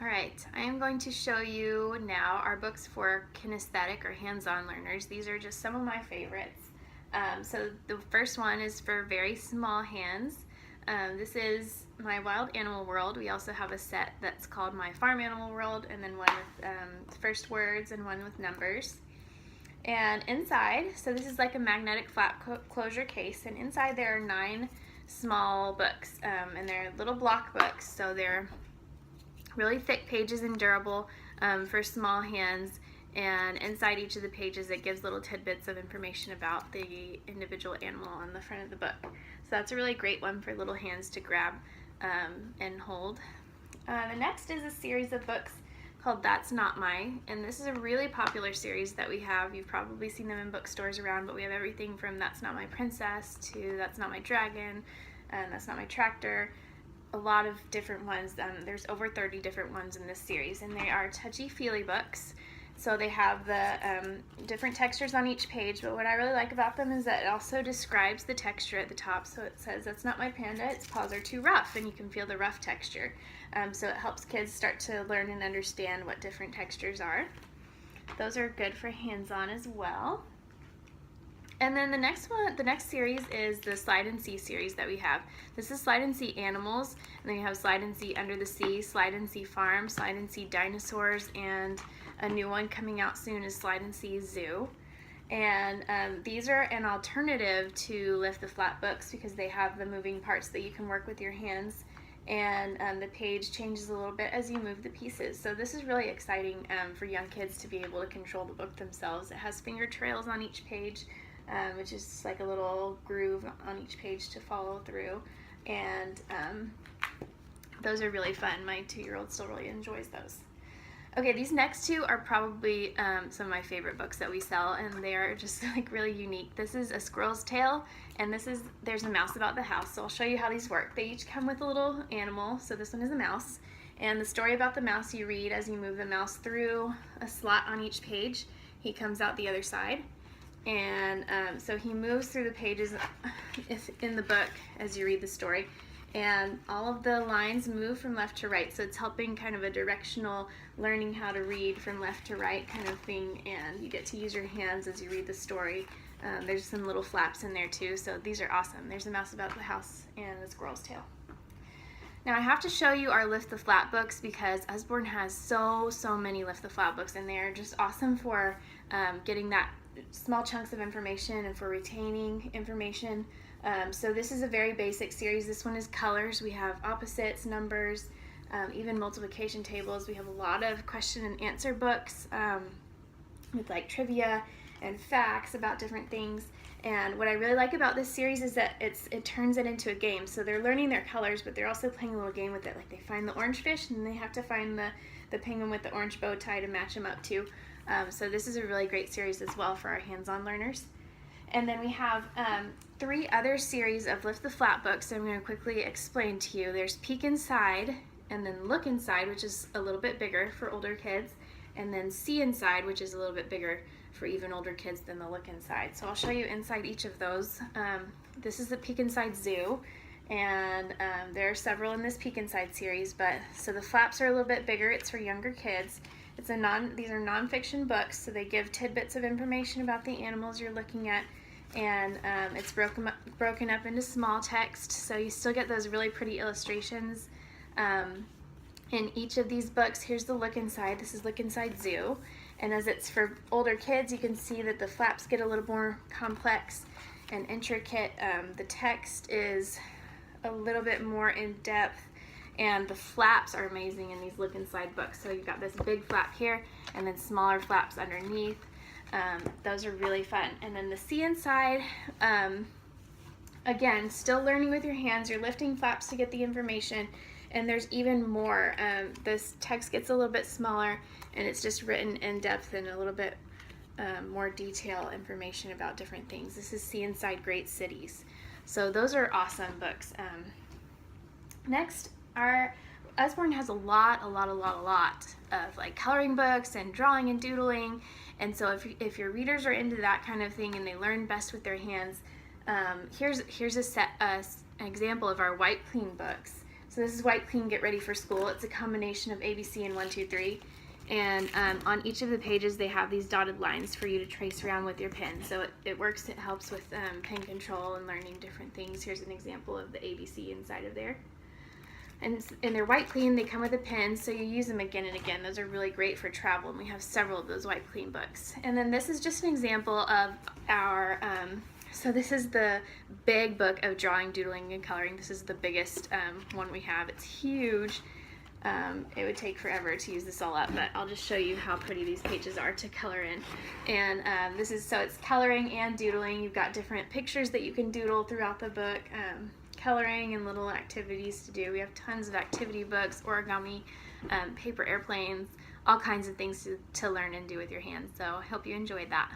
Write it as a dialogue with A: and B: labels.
A: Alright, I am going to show you now our books for kinesthetic or hands-on learners. These are just some of my favorites. So the first one is for very small hands. This is My Wild Animal World. We also have a set that's called My Farm Animal World, and then one with first words and one with numbers. And inside, so this is like a magnetic flap closure case, and inside there are 9 small books, and they're little block books, so they're really thick pages and durable for small hands, and inside each of the pages it gives little tidbits of information about the individual animal on the front of the book. So that's a really great one for little hands to grab and hold. The next is a series of books called That's Not My, and this is a really popular series that we have. You've probably seen them in bookstores around, but we have everything from That's Not My Princess to That's Not My Dragon, and That's Not My Tractor. A lot of different ones. There's over 30 different ones in this series, and they are touchy-feely books. So they have the different textures on each page, but what I really like about them is that it also describes the texture at the top. So it says, "That's not my panda, its paws are too rough," and you can feel the rough texture. So it helps kids start to learn and understand what different textures are. Those are good for hands-on as well. And then the next series is the Slide and See series that we have. This is Slide and See Animals, and then you have Slide and See Under the Sea, Slide and See Farm, Slide and See Dinosaurs, and a new one coming out soon is Slide and See Zoo. And these are an alternative to Lift the Flap books because they have the moving parts that you can work with your hands, and the page changes a little bit as you move the pieces. So this is really exciting for young kids to be able to control the book themselves. It has finger trails on each page, which is like a little groove on each page to follow through, and those are really fun. My 2-year-old still really enjoys those. Okay, these next two are probably some of my favorite books that we sell, and they are just like really unique. This is A Squirrel's Tale, and there's a mouse about the house, so I'll show you how these work. They each come with a little animal, so this one is a mouse, and the story about the mouse you read as you move the mouse through a slot on each page. He comes out the other side. And so he moves through the pages in the book as you read the story, and all of the lines move from left to right, so it's helping kind of a directional learning how to read from left to right kind of thing, and you get to use your hands as you read the story. There's some little flaps in there too, so these are awesome. There's a mouse about the house and the squirrel's tail. Now I have to show you our Lift the Flap books because Usborne has so many Lift the Flap books, and they're just awesome for getting that small chunks of information and for retaining information. So this is a very basic series. This one is colors. We have opposites, numbers, even multiplication tables. We have a lot of question and answer books with like trivia and facts about different things. And what I really like about this series is that it turns it into a game. So they're learning their colors, but they're also playing a little game with it. Like they find the orange fish, and they have to find the penguin with the orange bow tie to match them up too. So this is a really great series as well for our hands-on learners. And then we have 3 other series of Lift the Flap books that I'm going to quickly explain to you. There's Peek Inside, and then Look Inside, which is a little bit bigger for older kids, and then See Inside, which is a little bit bigger for even older kids than the Look Inside. So I'll show you inside each of those. This is the Peek Inside Zoo, and there are several in this Peek Inside series, but so the flaps are a little bit bigger. It's for younger kids. These are nonfiction books, so they give tidbits of information about the animals you're looking at, and it's broken up into small text, so you still get those really pretty illustrations in each of these books. Here's the Look Inside. This is Look Inside Zoo, and as it's for older kids, you can see that the flaps get a little more complex and intricate. The text is a little bit more in depth, and the flaps are amazing in these Look Inside books. So you've got this big flap here and then smaller flaps underneath. Those are really fun. And then the See Inside, again, still learning with your hands. You're lifting flaps to get the information, and there's even more. This text gets a little bit smaller, and it's just written in depth and a little bit more detail information about different things. This is See Inside Great Cities. So those are awesome books. Next, our Usborne has a lot of like coloring books and drawing and doodling, and so if your readers are into that kind of thing and they learn best with their hands, here's an example of our White Clean books. So this is Wipe Clean Get Ready for School. It's a combination of ABC and 1, 2, 3. And on each of the pages they have these dotted lines for you to trace around with your pen. So it works, it helps with pen control and learning different things. Here's an example of the ABC inside of there. And they're Wipe Clean, they come with a pen, so you use them again and again. Those are really great for travel, and we have several of those Wipe Clean books. And then this is just an example of our, so this is the big book of drawing, doodling, and coloring. This is the biggest one we have. It's huge. It would take forever to use this all up, but I'll just show you how pretty these pages are to color in. And this is, so it's coloring and doodling. You've got different pictures that you can doodle throughout the book. Coloring and little activities to do. We have tons of activity books, origami, paper airplanes, all kinds of things to learn and do with your hands. So I hope you enjoyed that.